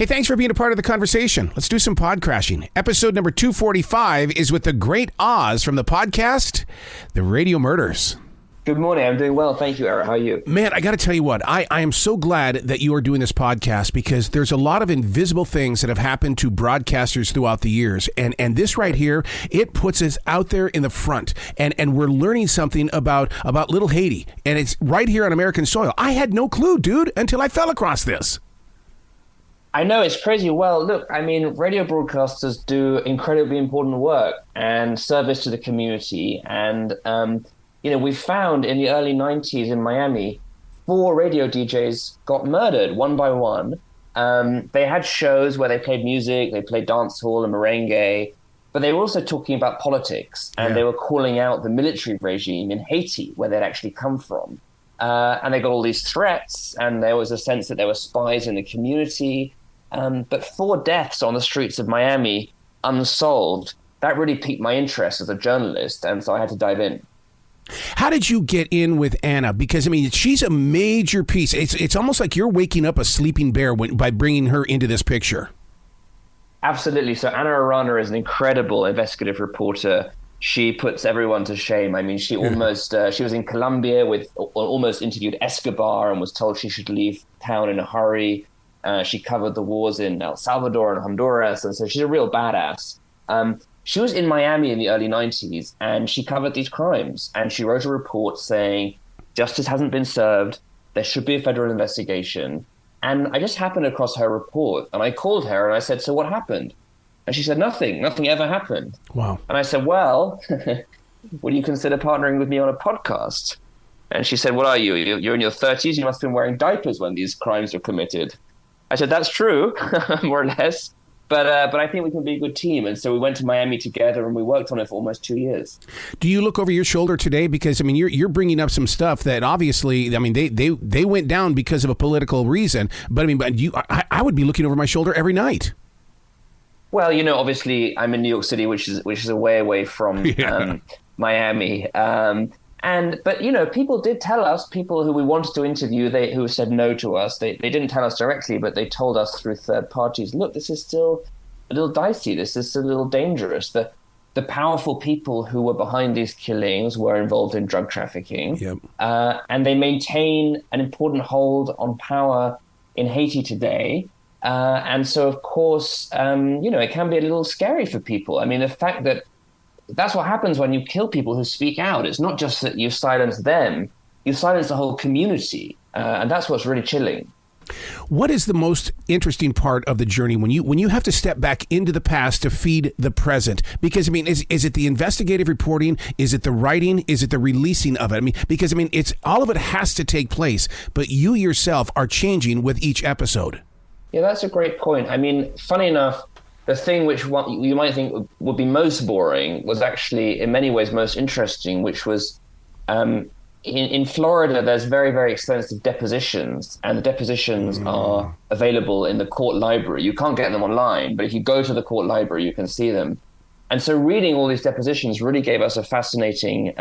Hey, thanks for being a part of the conversation. Let's do some pod crashing. Episode number 245 is with the great Oz from the podcast, The Radio Murders. Good morning. I'm doing well. Thank you, Eric. How are you? Man, I got to tell you what, I am so glad that you are doing this podcast because there's a lot of invisible things that have happened to broadcasters throughout the years. And this right here, it puts us out there in the front. And we're learning something about Little Haiti. And it's right here on American soil. I had no clue, dude, until I fell across this. I know, it's crazy. Well, look, I mean, radio broadcasters do incredibly important work and service to the community. And, we found in the early 90s in Miami, 4 radio DJs got murdered one by one. They had shows where they played music, they played dancehall and merengue, but they were also talking about politics. And They were calling out the military regime in Haiti, where they'd actually come from. And they got all these threats, and there was a sense that there were spies in the community. But 4 deaths on the streets of Miami, unsolved, that really piqued my interest as a journalist, and so I had to dive in. How did you get in with Anna? Because, I mean, she's a major piece. It's almost like you're waking up a sleeping bear by bringing her into this picture. Absolutely. So Anna Arana is an incredible investigative reporter. She puts everyone to shame. I mean, she was in Colombia almost interviewed Escobar and was told she should leave town in a hurry. She covered the wars in El Salvador and Honduras, and so she's a real badass. She was in Miami in the early 90s, and she covered these crimes. And she wrote a report saying, justice hasn't been served, there should be a federal investigation. And I just happened across her report, and I called her, and I said, so what happened? And she said, nothing ever happened. Wow. And I said, well, would you consider partnering with me on a podcast? And she said, what are you? You're in your 30s, you must have been wearing diapers when these crimes were committed. I said, that's true, more or less. But I think we can be a good team. And so we went to Miami together and we worked on it for almost 2 years. Do you look over your shoulder today? Because, I mean, you're bringing up some stuff that obviously, I mean, they went down because of a political reason. But, I mean, I would be looking over my shoulder every night. Well, obviously I'm in New York City, which is a way away from Miami. But people did tell us, people who we wanted to interview, who said no to us, they didn't tell us directly, but they told us through third parties, look, this is still a little dicey. This is a little dangerous. The powerful people who were behind these killings were involved in drug trafficking. Yep. And they maintain an important hold on power in Haiti today. And so, of course, it can be a little scary for people. I mean, the fact that that's what happens when you kill people who speak out. It's not just that you silence them, you silence the whole community. And that's what's really chilling. What is the most interesting part of the journey when you have to step back into the past to feed the present? Because, I mean, is it the investigative reporting? Is it the writing? Is it the releasing of it? I mean, because, I mean, it's all of it has to take place, but you yourself are changing with each episode. Yeah, that's a great point. I mean, funny enough, the thing which you might think would be most boring was actually in many ways most interesting, which was in Florida, there's very, very extensive depositions, and the depositions are available in the court library. You can't get them online, but if you go to the court library, you can see them. And so reading all these depositions really gave us a fascinating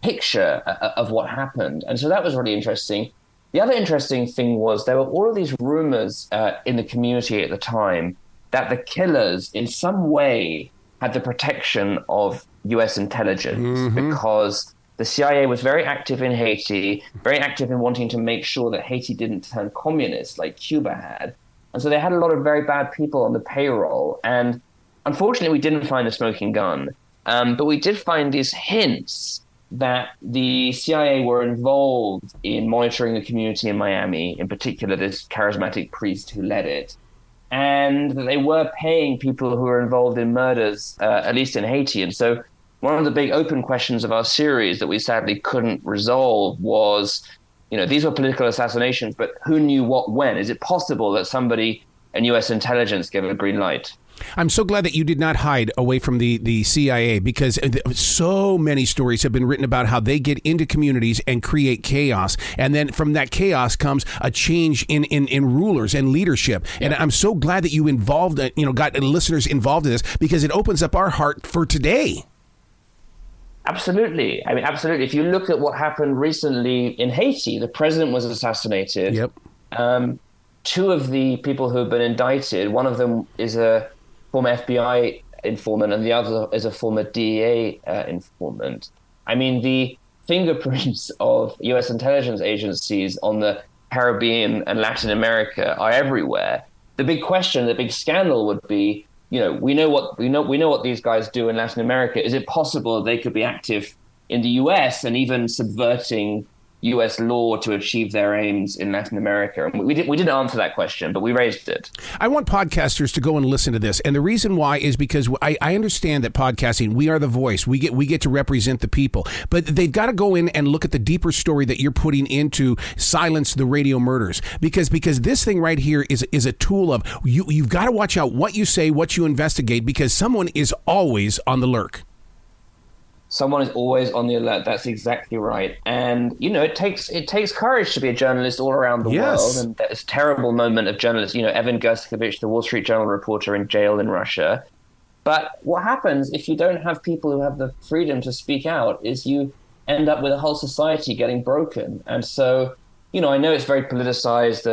picture of what happened. And so that was really interesting. The other interesting thing was there were all of these rumors in the community at the time that the killers in some way had the protection of U.S. intelligence because the CIA was very active in Haiti, very active in wanting to make sure that Haiti didn't turn communist like Cuba had. And so they had a lot of very bad people on the payroll. And unfortunately, we didn't find a smoking gun. But we did find these hints that the CIA were involved in monitoring the community in Miami, in particular this charismatic priest who led it. And that they were paying people who were involved in murders, at least in Haiti. And so one of the big open questions of our series that we sadly couldn't resolve was, these were political assassinations, but who knew what when? Is it possible that somebody in U.S. intelligence gave a green light? I'm so glad that you did not hide away from the CIA, because so many stories have been written about how they get into communities and create chaos. And then from that chaos comes a change in rulers and leadership. And I'm so glad that you got listeners involved in this, because it opens up our heart for today. Absolutely. I mean, absolutely. If you look at what happened recently in Haiti, the president was assassinated. Yep. two of the people who have been indicted, one of them is a former FBI informant and the other is a former DEA informant. I mean, the fingerprints of US intelligence agencies on the Caribbean and Latin America are everywhere. The big question, the big scandal would be, we know what these guys do in Latin America. Is it possible they could be active in the US and even subverting US law to achieve their aims in Latin America? And we didn't answer that question, but we raised it. I want podcasters to go and listen to this. And the reason why is because I understand that podcasting, we are the voice. We get to represent the people. But they've got to go in and look at the deeper story that you're putting into Silence the Radio Murders. Because this thing right here is a tool of you've got to watch out what you say, what you investigate, because someone is always on the lurk. Someone is always on the alert. That's exactly right. And, it takes courage to be a journalist all around the world. And there's a terrible moment of journalists, Evan Gershkovich, the Wall Street Journal reporter in jail in Russia. But what happens if you don't have people who have the freedom to speak out is you end up with a whole society getting broken. And so, I know it's very politicized,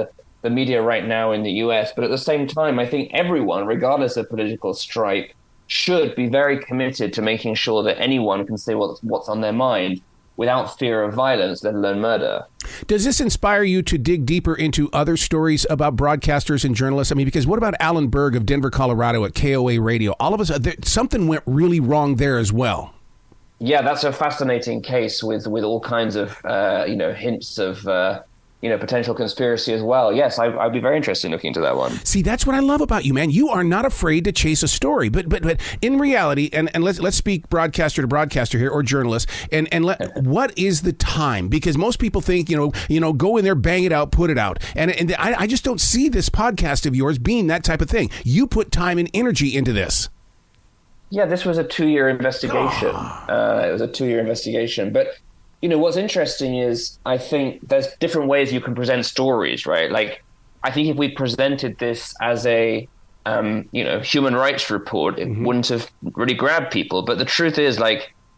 the media right now in the US, but at the same time, I think everyone, regardless of political stripe, should be very committed to making sure that anyone can say what's on their mind without fear of violence, let alone murder. Does this inspire you to dig deeper into other stories about broadcasters and journalists? I mean, because what about Alan Berg of Denver, Colorado at KOA Radio? All of us, something went really wrong there as well. Yeah, that's a fascinating case with all kinds of, hints of, potential conspiracy as well. Yes, I'd be very interested in looking into that one. See, that's what I love about you, man. You are not afraid to chase a story, but in reality, and let's speak broadcaster to broadcaster here, or journalist, what is the time? Because most people think, go in there, bang it out, put it out, and I just don't see this podcast of yours being that type of thing. You put time and energy into this. Yeah, this was a 2-year investigation. It was a 2-year investigation, but. What's interesting is I think there's different ways you can present stories, right? Like, I think if we presented this as a, human rights report, it wouldn't have really grabbed people. But the truth is,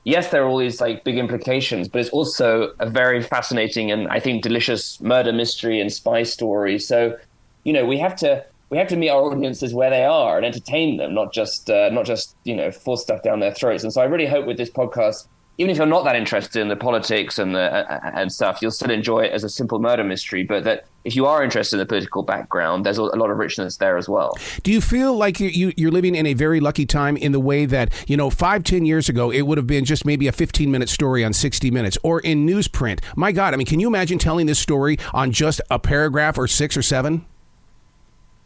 yes, there are all these big implications, but it's also a very fascinating and I think delicious murder mystery and spy story. So, we have to meet our audiences where they are and entertain them, not just force stuff down their throats. And so I really hope with this podcast, even if you're not that interested in the politics and stuff, you'll still enjoy it as a simple murder mystery. But that if you are interested in the political background, there's a lot of richness there as well. Do you feel like you're living in a very lucky time in the way that, 5-10 years ago, it would have been just maybe a 15-minute story on 60 Minutes or in newsprint? My God, I mean, can you imagine telling this story on just a paragraph or 6 or 7?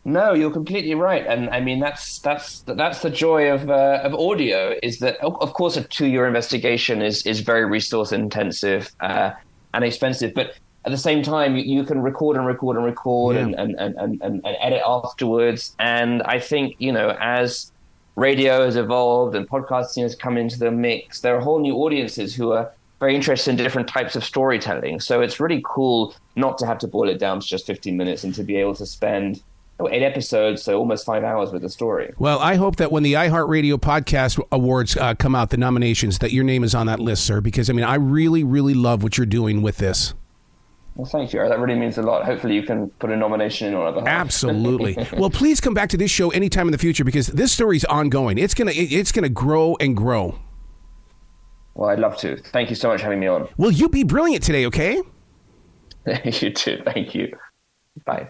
No, you're completely right, and I mean that's the joy of audio, is that of course a 2-year investigation is very resource intensive and expensive, but at the same time you can record and edit afterwards. And I think as radio has evolved and podcasting has come into the mix, there are whole new audiences who are very interested in different types of storytelling. So it's really cool not to have to boil it down to just 15 minutes and to be able to spend 8 episodes, so almost 5 hours with the story. Well, I hope that when the iHeartRadio Podcast Awards come out, the nominations, that your name is on that list, sir, because, I really, really love what you're doing with this. Well, thank you. That really means a lot. Hopefully you can put a nomination in on our behalf. Absolutely. Well, please come back to this show anytime in the future, because this story's ongoing. It's gonna grow and grow. Well, I'd love to. Thank you so much for having me on. Well, you be brilliant today, okay? You too. Thank you. Bye.